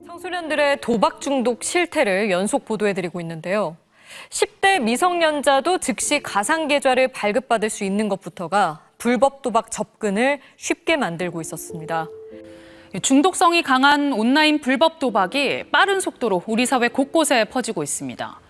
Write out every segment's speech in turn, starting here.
청소년들의 도박 중독 실태를 연속 보도해드리고 있는데요. 10대 미성년자도 즉시 가상계좌를 발급받을 수 있는 것부터가 불법 도박 접근을 쉽게 만들고 있었습니다. 중독성이 강한 온라인 불법 도박이 빠른 속도로 우리 사회 곳곳에 퍼지고 있습니다.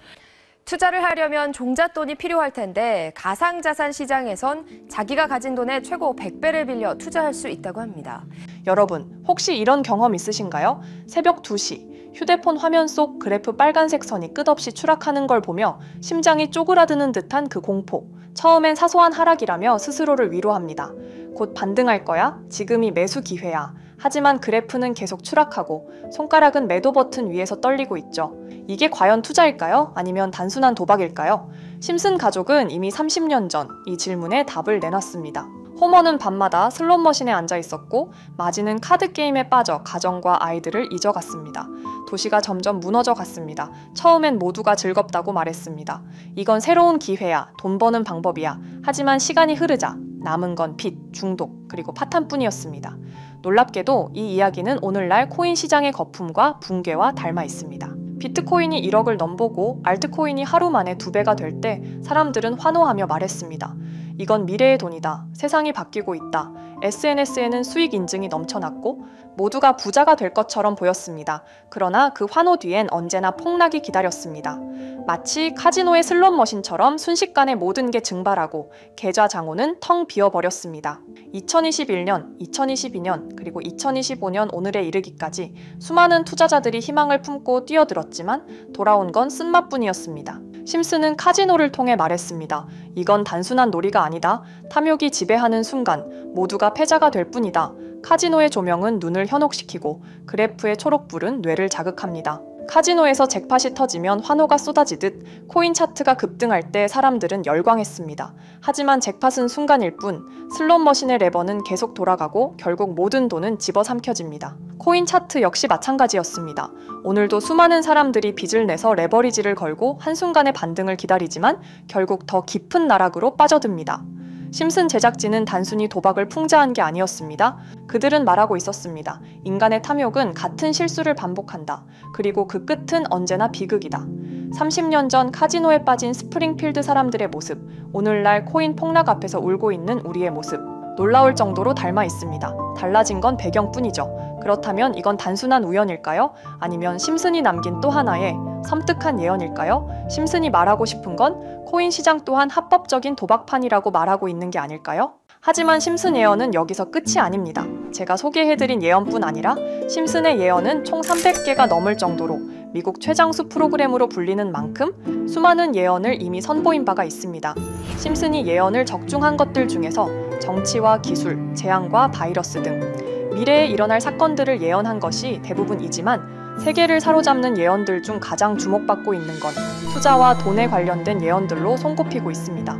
투자를 하려면 종잣돈이 필요할 텐데 가상자산 시장에선 자기가 가진 돈의 최고 100배를 빌려 투자할 수 있다고 합니다. 여러분, 혹시 이런 경험 있으신가요? 새벽 2시, 휴대폰 화면 속 그래프 빨간색 선이 끝없이 추락하는 걸 보며 심장이 쪼그라드는 듯한 그 공포. 처음엔 사소한 하락이라며 스스로를 위로합니다. 곧 반등할 거야? 지금이 매수 기회야. 하지만 그래프는 계속 추락하고 손가락은 매도 버튼 위에서 떨리고 있죠. 이게 과연 투자일까요? 아니면 단순한 도박일까요? 심슨 가족은 이미 30년 전 이 질문에 답을 내놨습니다. 호머는 밤마다 슬롯머신에 앉아 있었고 마지는 카드게임에 빠져 가정과 아이들을 잊어갔습니다. 도시가 점점 무너져 갔습니다. 처음엔 모두가 즐겁다고 말했습니다. 이건 새로운 기회야, 돈 버는 방법이야. 하지만 시간이 흐르자 남은 건 빚, 중독, 그리고 파탄뿐이었습니다. 놀랍게도 이 이야기는 오늘날 코인 시장의 거품과 붕괴와 닮아 있습니다. 비트코인이 1억을 넘보고 알트코인이 하루 만에 2배가 될 때 사람들은 환호하며 말했습니다. 이건 미래의 돈이다. 세상이 바뀌고 있다. SNS에는 수익 인증이 넘쳐났고 모두가 부자가 될 것처럼 보였습니다. 그러나 그 환호 뒤엔 언제나 폭락이 기다렸습니다. 마치 카지노의 슬롯머신처럼 순식간에 모든 게 증발하고 계좌 잔고는 텅 비어버렸습니다. 2021년, 2022년, 그리고 2025년 오늘에 이르기까지 수많은 투자자들이 희망을 품고 뛰어들었지만 돌아온 건 쓴맛뿐이었습니다. 심슨은 카지노를 통해 말했습니다. 이건 단순한 놀이가 아니다. 탐욕이 지배하는 순간 모두가 패자가 될 뿐이다. 카지노의 조명은 눈을 현혹시키고 그래프의 초록불은 뇌를 자극합니다. 카지노에서 잭팟이 터지면 환호가 쏟아지듯 코인 차트가 급등할 때 사람들은 열광했습니다. 하지만 잭팟은 순간일 뿐 슬롯머신의 레버는 계속 돌아가고 결국 모든 돈은 집어삼켜집니다. 코인 차트 역시 마찬가지였습니다. 오늘도 수많은 사람들이 빚을 내서 레버리지를 걸고 한순간의 반등을 기다리지만 결국 더 깊은 나락으로 빠져듭니다. 심슨 제작진은 단순히 도박을 풍자한 게 아니었습니다. 그들은 말하고 있었습니다. 인간의 탐욕은 같은 실수를 반복한다. 그리고 그 끝은 언제나 비극이다. 30년 전 카지노에 빠진 스프링필드 사람들의 모습, 오늘날 코인 폭락 앞에서 울고 있는 우리의 모습, 놀라울 정도로 닮아 있습니다. 달라진 건 배경뿐이죠. 그렇다면 이건 단순한 우연일까요? 아니면 심슨이 남긴 또 하나의 섬뜩한 예언일까요? 심슨이 말하고 싶은 건 코인 시장 또한 합법적인 도박판이라고 말하고 있는 게 아닐까요? 하지만 심슨 예언은 여기서 끝이 아닙니다. 제가 소개해드린 예언뿐 아니라 심슨의 예언은 총 300개가 넘을 정도로 미국 최장수 프로그램으로 불리는 만큼 수많은 예언을 이미 선보인 바가 있습니다. 심슨이 예언을 적중한 것들 중에서 정치와 기술, 재앙과 바이러스 등 미래에 일어날 사건들을 예언한 것이 대부분이지만 세계를 사로잡는 예언들 중 가장 주목받고 있는 건 투자와 돈에 관련된 예언들로 손꼽히고 있습니다.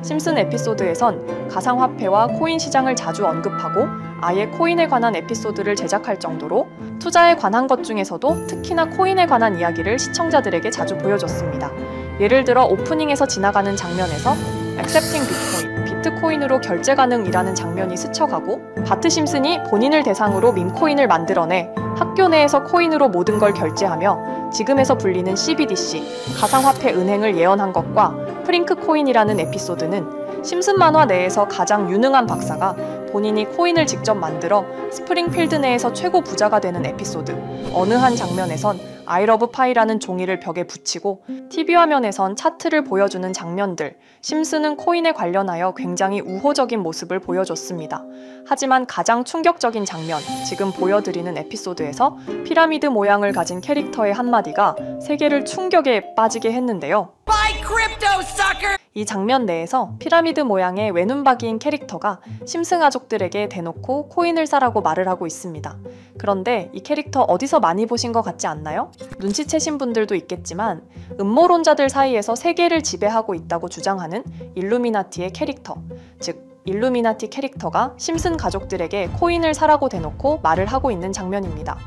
심슨 에피소드에선 가상화폐와 코인 시장을 자주 언급하고 아예 코인에 관한 에피소드를 제작할 정도로 투자에 관한 것 중에서도 특히나 코인에 관한 이야기를 시청자들에게 자주 보여줬습니다. 예를 들어 오프닝에서 지나가는 장면에서 Accepting Bitcoin, 비트코인으로 결제 가능이라는 장면이 스쳐가고 바트 심슨이 본인을 대상으로 밈코인을 만들어내 학교 내에서 코인으로 모든 걸 결제하며 지금에서 불리는 CBDC, 가상화폐 은행을 예언한 것과 프링크 코인이라는 에피소드는 심슨 만화 내에서 가장 유능한 박사가 본인이 코인을 직접 만들어 스프링필드 내에서 최고 부자가 되는 에피소드, 어느 한 장면에선 I love pie라는 종이를 벽에 붙이고 TV 화면에선 차트를 보여주는 장면들, 심슨은 코인에 관련하여 굉장히 우호적인 모습을 보여줬습니다. 하지만 가장 충격적인 장면, 지금 보여드리는 에피소드에서 피라미드 모양을 가진 캐릭터의 한마디가 세계를 충격에 빠지게 했는데요. 이 장면 내에서 피라미드 모양의 외눈박이인 캐릭터가 심슨 가족들에게 대놓고 코인을 사라고 말을 하고 있습니다. 그런데 이 캐릭터 어디서 많이 보신 것 같지 않나요? 눈치채신 분들도 있겠지만 음모론자들 사이에서 세계를 지배하고 있다고 주장하는 일루미나티의 캐릭터, 즉 일루미나티 캐릭터가 심슨 가족들에게 코인을 사라고 대놓고 말을 하고 있는 장면입니다.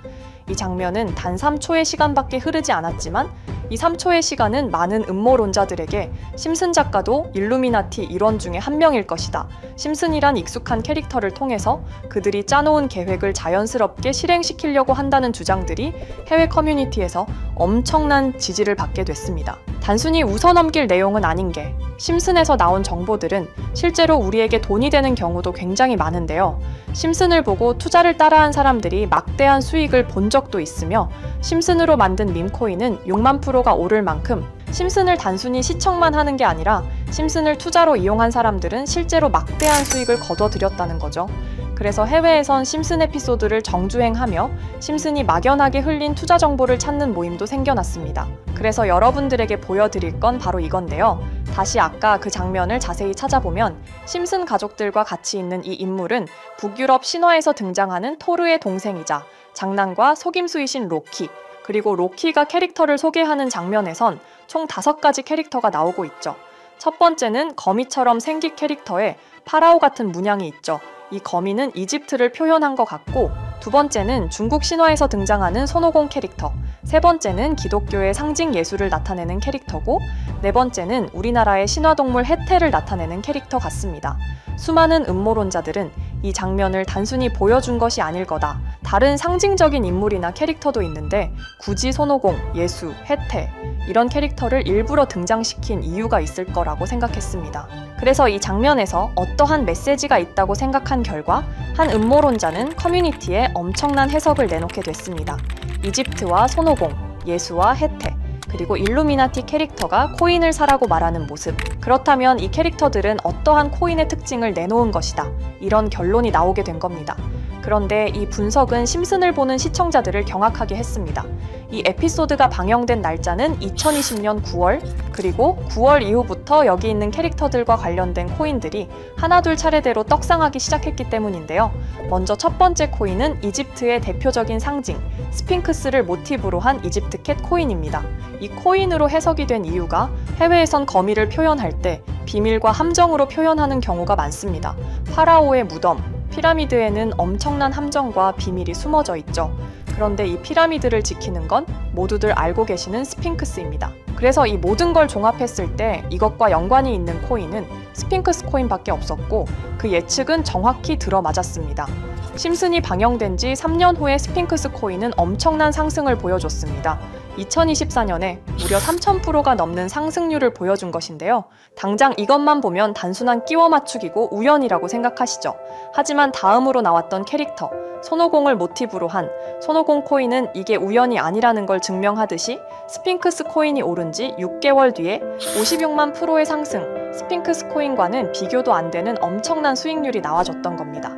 이 장면은 단 3초의 시간밖에 흐르지 않았지만 이 3초의 시간은 많은 음모론자들에게 심슨 작가도 일루미나티 일원 중에 한 명일 것이다. 심슨이란 익숙한 캐릭터를 통해서 그들이 짜놓은 계획을 자연스럽게 실행시키려고 한다는 주장들이 해외 커뮤니티에서 엄청난 지지를 받게 됐습니다. 단순히 웃어넘길 내용은 아닌 게 심슨에서 나온 정보들은 실제로 우리에게 돈이 되는 경우도 굉장히 많은데요. 심슨을 보고 투자를 따라한 사람들이 막대한 수익을 본 적도 있으며 심슨으로 만든 밈코인은 6만 프로가 오를 만큼 심슨을 단순히 시청만 하는 게 아니라 심슨을 투자로 이용한 사람들은 실제로 막대한 수익을 거둬들였다는 거죠. 그래서 해외에선 심슨 에피소드를 정주행하며 심슨이 막연하게 흘린 투자 정보를 찾는 모임도 생겨났습니다. 그래서 여러분들에게 보여드릴 건 바로 이건데요. 다시 아까 그 장면을 자세히 찾아보면 심슨 가족들과 같이 있는 이 인물은 북유럽 신화에서 등장하는 토르의 동생이자 장난과 속임수이신 로키, 그리고 로키가 캐릭터를 소개하는 장면에선 총 5가지 캐릭터가 나오고 있죠. 첫 번째는 거미처럼 생긴 캐릭터에 파라오 같은 문양이 있죠. 이 거미는 이집트를 표현한 것 같고, 두 번째는 중국 신화에서 등장하는 손오공 캐릭터, 세 번째는 기독교의 상징 예수를 나타내는 캐릭터고, 네 번째는 우리나라의 신화동물 해태를 나타내는 캐릭터 같습니다. 수많은 음모론자들은 이 장면을 단순히 보여준 것이 아닐 거다. 다른 상징적인 인물이나 캐릭터도 있는데 굳이 손오공, 예수, 해태 이런 캐릭터를 일부러 등장시킨 이유가 있을 거라고 생각했습니다. 그래서 이 장면에서 어떠한 메시지가 있다고 생각한 결과 한 음모론자는 커뮤니티에 엄청난 해석을 내놓게 됐습니다. 이집트와 손오공, 예수와 해태, 그리고 일루미나티 캐릭터가 코인을 사라고 말하는 모습. 그렇다면 이 캐릭터들은 어떠한 코인의 특징을 내놓은 것이다. 이런 결론이 나오게 된 겁니다. 그런데 이 분석은 심슨을 보는 시청자들을 경악하게 했습니다. 이 에피소드가 방영된 날짜는 2020년 9월, 그리고 9월 이후부터 여기 있는 캐릭터들과 관련된 코인들이 하나둘 차례대로 떡상하기 시작했기 때문인데요. 먼저 첫 번째 코인은 이집트의 대표적인 상징, 스핑크스를 모티브로 한 이집트 캣 코인입니다. 이 코인으로 해석이 된 이유가 해외에선 거미를 표현할 때 비밀과 함정으로 표현하는 경우가 많습니다. 파라오의 무덤, 피라미드에는 엄청난 함정과 비밀이 숨어져 있죠. 그런데 이 피라미드를 지키는 건 모두들 알고 계시는 스핑크스입니다. 그래서 이 모든 걸 종합했을 때 이것과 연관이 있는 코인은 스핑크스 코인밖에 없었고 그 예측은 정확히 들어맞았습니다. 심슨이 방영된 지 3년 후에 스핑크스 코인은 엄청난 상승을 보여줬습니다. 2024년에 무려 3000%가 넘는 상승률을 보여준 것인데요. 당장 이것만 보면 단순한 끼워 맞추기고 우연이라고 생각하시죠. 하지만 다음으로 나왔던 캐릭터, 손오공을 모티브로 한 손오공 코인은 이게 우연이 아니라는 걸 증명하듯이 스핑크스 코인이 오른 지 6개월 뒤에 56만 프로의 상승, 스핑크스 코인과는 비교도 안 되는 엄청난 수익률이 나와줬던 겁니다.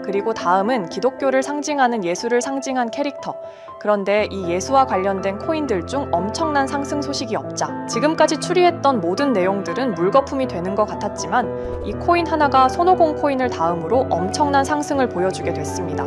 그리고 다음은 기독교를 상징하는 예수를 상징한 캐릭터. 그런데 이 예수와 관련된 코인들 중 엄청난 상승 소식이 없자 지금까지 추리했던 모든 내용들은 물거품이 되는 것 같았지만 이 코인 하나가 손오공 코인을 다음으로 엄청난 상승을 보여주게 됐습니다.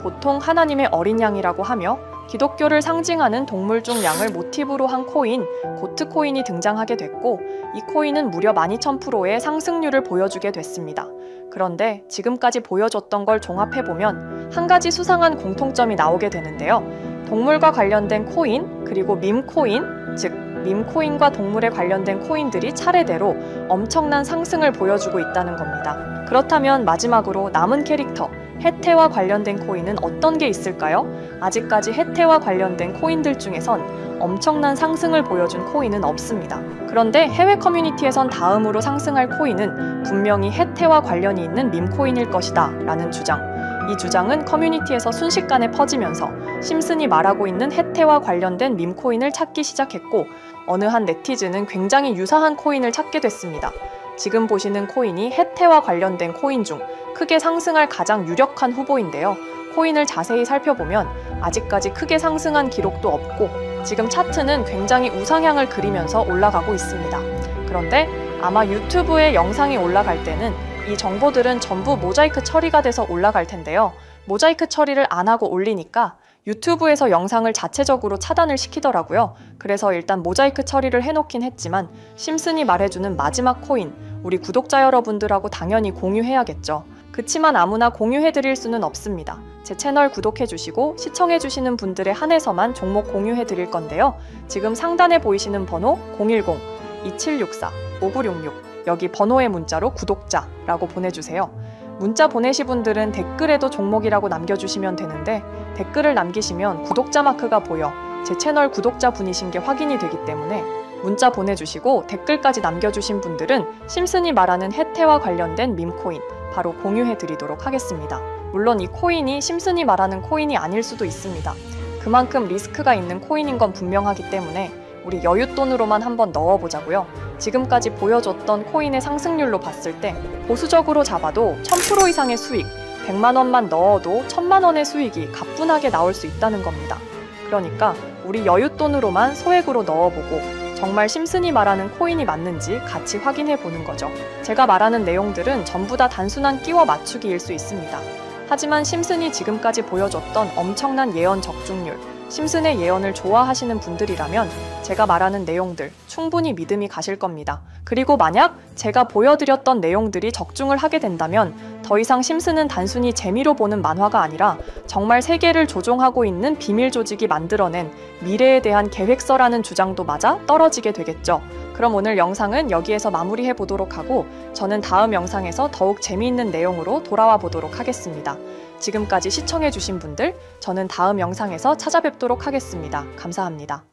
보통 하나님의 어린 양이라고 하며 기독교를 상징하는 동물 중 양을 모티브로 한 코인, 고트 코인이 등장하게 됐고 이 코인은 무려 12,000%의 상승률을 보여주게 됐습니다. 그런데 지금까지 보여줬던 걸 종합해보면 한 가지 수상한 공통점이 나오게 되는데요. 동물과 관련된 코인, 그리고 밈코인, 즉 밈코인과 동물에 관련된 코인들이 차례대로 엄청난 상승을 보여주고 있다는 겁니다. 그렇다면 마지막으로 남은 캐릭터, 해태와 관련된 코인은 어떤 게 있을까요? 아직까지 해태와 관련된 코인들 중에선 엄청난 상승을 보여준 코인은 없습니다. 그런데 해외 커뮤니티에선 다음으로 상승할 코인은 분명히 해태와 관련이 있는 밈코인일 것이다 라는 주장. 이 주장은 커뮤니티에서 순식간에 퍼지면서 심슨이 말하고 있는 해태와 관련된 밈코인을 찾기 시작했고 어느 한 네티즌은 굉장히 유사한 코인을 찾게 됐습니다. 지금 보시는 코인이 해태와 관련된 코인 중 크게 상승할 가장 유력한 후보인데요. 코인을 자세히 살펴보면 아직까지 크게 상승한 기록도 없고 지금 차트는 굉장히 우상향을 그리면서 올라가고 있습니다. 그런데 아마 유튜브에 영상이 올라갈 때는 이 정보들은 전부 모자이크 처리가 돼서 올라갈 텐데요. 모자이크 처리를 안 하고 올리니까 유튜브에서 영상을 자체적으로 차단을 시키더라고요. 그래서 일단 모자이크 처리를 해놓긴 했지만 심슨이 말해주는 마지막 코인, 우리 구독자 여러분들하고 당연히 공유해야겠죠. 그치만 아무나 공유해드릴 수는 없습니다. 제 채널 구독해주시고 시청해주시는 분들에 한해서만 종목 공유해드릴 건데요. 지금 상단에 보이시는 번호 010-2764-5966 여기 번호의 문자로 구독자라고 보내주세요. 문자 보내시 분들은 댓글에도 종목이라고 남겨주시면 되는데 댓글을 남기시면 구독자 마크가 보여 제 채널 구독자 분이신 게 확인이 되기 때문에 문자 보내주시고 댓글까지 남겨주신 분들은 심슨이 말하는 혜태와 관련된 밈코인 바로 공유해드리도록 하겠습니다. 물론 이 코인이 심슨이 말하는 코인이 아닐 수도 있습니다. 그만큼 리스크가 있는 코인인 건 분명하기 때문에 우리 여윳돈으로만 한번 넣어보자고요. 지금까지 보여줬던 코인의 상승률로 봤을 때 보수적으로 잡아도 1000% 이상의 수익, 100만 원만 넣어도 1000만 원의 수익이 가뿐하게 나올 수 있다는 겁니다. 그러니까 우리 여윳돈으로만 소액으로 넣어보고 정말 심슨이 말하는 코인이 맞는지 같이 확인해 보는 거죠. 제가 말하는 내용들은 전부 다 단순한 끼워 맞추기일 수 있습니다. 하지만 심슨이 지금까지 보여줬던 엄청난 예언 적중률, 심슨의 예언을 좋아하시는 분들이라면 제가 말하는 내용들 충분히 믿음이 가실 겁니다. 그리고 만약 제가 보여드렸던 내용들이 적중을 하게 된다면 더 이상 심슨은 단순히 재미로 보는 만화가 아니라 정말 세계를 조종하고 있는 비밀 조직이 만들어낸 미래에 대한 계획서라는 주장도 맞아 떨어지게 되겠죠. 그럼 오늘 영상은 여기에서 마무리해 보도록 하고 저는 다음 영상에서 더욱 재미있는 내용으로 돌아와 보도록 하겠습니다. 지금까지 시청해주신 분들, 저는 다음 영상에서 찾아뵙도록 하겠습니다. 감사합니다.